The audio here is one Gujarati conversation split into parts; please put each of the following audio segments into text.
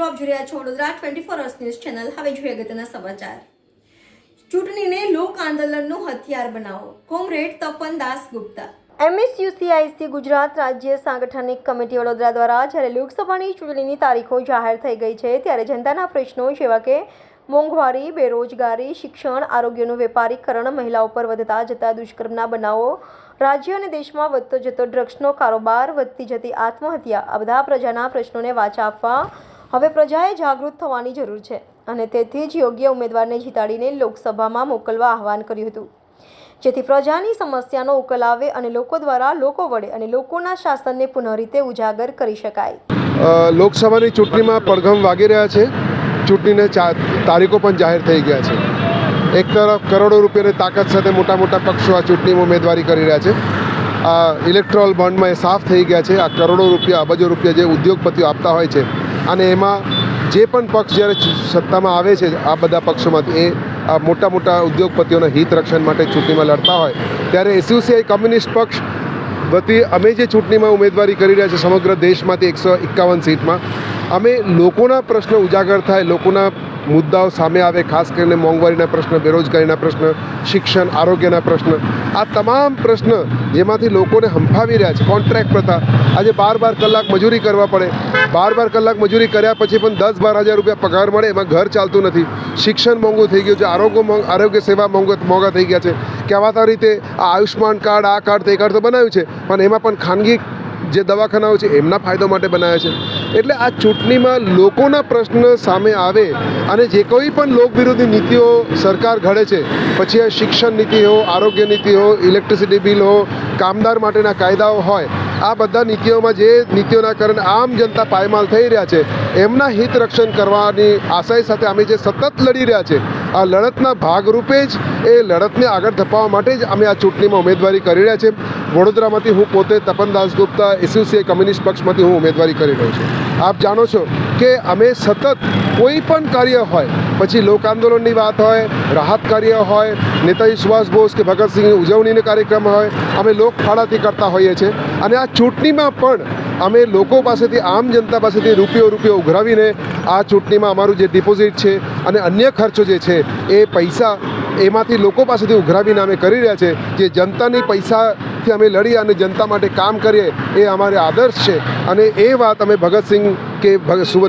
આપ જોઈ રહ્યા છો વડોદરા 24 ન્યૂઝ ચેનલ। હવે જોઈએ અગત્યના સમાચાર। ચૂંટણીને લોક આંદોલનનો હથિયાર બનાવો, કોમરેડ તપન દાસગુપ્તા। MSUCIC ગુજરાત રાજ્ય સાંગઠનિક કમિટી વડોદરા દ્વારા જ્યારે લોકસભાની ચૂંટણીની તારીખો જાહેર થઈ ગઈ છે ત્યારે જનતાના પ્રશ્નો જેવા કે મોંઘવારી, બેરોજગારી, શિક્ષણ, આરોગ્યનું વેપારીકરણ, મહિલાઓ પર વધતા જતા દુષ્કર્મના બનાવો, રાજ્ય અને દેશમાં વધતો જતો ડ્રગ્સનો કારોબાર, વધતી જતી આત્મહત્યા, આ બધા પ્રજાના પ્રશ્નોને વાચા આપવા હવે પ્રજાએ જાગૃત થવાની જરૂર છે અને તેથી જ યોગ્ય ઉમેદવારને જીતાડીને લોકસભામાં મોકલવા આહવાન કર્યું હતું, જેથી પ્રજાની સમસ્યાનો ઉકેલ આવે અને લોકો દ્વારા લોકો વડે અને લોકોના શાસનને પુનઃ રીતે ઉજાગર કરી શકાય। લોકસભાની ચૂંટણીમાં પડઘમ વાગી રહ્યા છે। ચૂંટણીને તારીખો પણ જાહેર થઈ ગયા છે। એક તરફ કરોડો રૂપિયાની તાકાત સાથે મોટા મોટા પક્ષો આ ચૂંટણીમાં ઉમેદવારી કરી રહ્યા છે। આ ઇલેક્ટ્રોલ બોન્ડમાં એ સાફ થઈ ગયા છે। આ કરોડો રૂપિયા, અબજો રૂપિયા જે ઉદ્યોગપતિઓ આપતા હોય છે અને એમાં જે પણ પક્ષ જ્યારે સત્તામાં આવે છે આ બધા પક્ષોમાંથી એ આ મોટા મોટા ઉદ્યોગપતિઓના હિત રક્ષણ માટે ચૂંટણીમાં લડતા હોય ત્યારે SUCI કમ્યુનિસ્ટ પક્ષ વતી અમે જે ચૂંટણીમાં ઉમેદવારી કરી રહ્યા છે સમગ્ર દેશમાંથી 151 સીટમાં અમે લોકોના પ્રશ્ન ઉજાગર થાય, લોકોના મુદ્દાઓ સામે આવે, ખાસ કરીને મોંઘવારીના પ્રશ્ન, બેરોજગારીના પ્રશ્ન, શિક્ષણ, આરોગ્યના પ્રશ્ન, આ તમામ પ્રશ્ન જેમાંથી લોકોને હંફાવી રહ્યા છે। કોન્ટ્રાક્ટ પ્રથા, આજે 12 કલાક મજૂરી કરવા પડે, 12 કલાક મજૂરી કર્યા પછી પણ 10-12 હજાર રૂપિયા પગાર મળે, એમાં ઘર ચાલતું નથી। શિક્ષણ મોંઘું થઈ ગયું છે, આરોગ્ય સેવા મોંઘા થઈ ગયા છે। કહેવાતા રીતે આ આયુષ્માન કાર્ડ, આ કાર્ડ, તે કાર્ડ તો બનાવ્યું છે પણ એમાં પણ ખાનગી જે દવાખાનાઓ છે એમના ફાયદો માટે બનાવ્યા છે। એટલે આ ચૂંટણીમાં લોકોના પ્રશ્ન સામે આવે અને જે કોઈ પણ લોક વિરોધી નીતિઓ સરકાર ઘડે છે, પછી આ શિક્ષણ નીતિ હો, આરોગ્ય નીતિ હો, ઇલેક્ટ્રિસિટી બિલ હો, કામદાર માટેના કાયદાઓ હોય, આ બધા નીતિઓમાં જે નીતિઓના કારણે આમ જનતા પાયમાલ થઈ રહ્યા છે એમના હિત રક્ષણ કરવાની આશય સાથે અમે જે સતત લડી રહ્યા છે આ લડતના ભાગરૂપે જ એ લડતને આગળ ધપાવવા માટે જ અમે આ ચૂંટણીમાં ઉમેદવારી કરી રહ્યા છે। વડોદરામાંથી હું પોતે તપન દાસગુપ્તા SUCI કમ્યુનિસ્ટ પક્ષમાંથી હું ઉમેદવારી કરી રહ્યો છું। આપ જાણો છો કે અમે સતત કોઈ પણ કાર્ય હોય, પછી લોક આંદોલનની વાત હોય, રાહત કાર્ય હોય, નેતાજી સુભાષ બોઝ કે ભગતસિંહની ઉજવણીનો કાર્યક્રમ હોય, અમે લોકફાળાથી કરતા હોઈએ છીએ અને આ ચૂંટણીમાં પણ અમે લોકો પાસેથી, આમ જનતા પાસેથી રૂપિયો ઉઘરાવીને આ ચૂંટણીમાં અમારું જે ડિપોઝિટ છે અને અન્ય ખર્ચો જે છે એ પૈસા એમાંથી લોકો પાસેથી ઉઘરાવીને અમે કરી રહ્યા છે। જે જનતાની પૈસાથી અમે લડી અને જનતા માટે કામ કરીએ એ અમારે આદર્શ છે અને એ વાત અમે ભગતસિંહ કે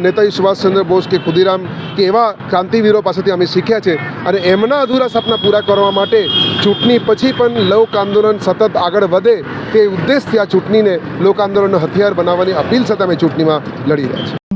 નેતાજી સુભાષચંદ્ર બોઝ કે ખુદીરામ કે એવા ક્રાંતિવીરો પાસેથી અમે શીખ્યા છે અને એમના અધૂરા સપના પૂરા કરવા માટે ચૂંટણી પછી પણ લોક આંદોલન સતત આગળ વધે તે ઉદ્દેશથી આ ચૂંટણીને લોક આંદોલનનો હથિયાર બનાવવાની અપીલ સાથે અમે ચૂંટણીમાં લડી રહ્યા છીએ।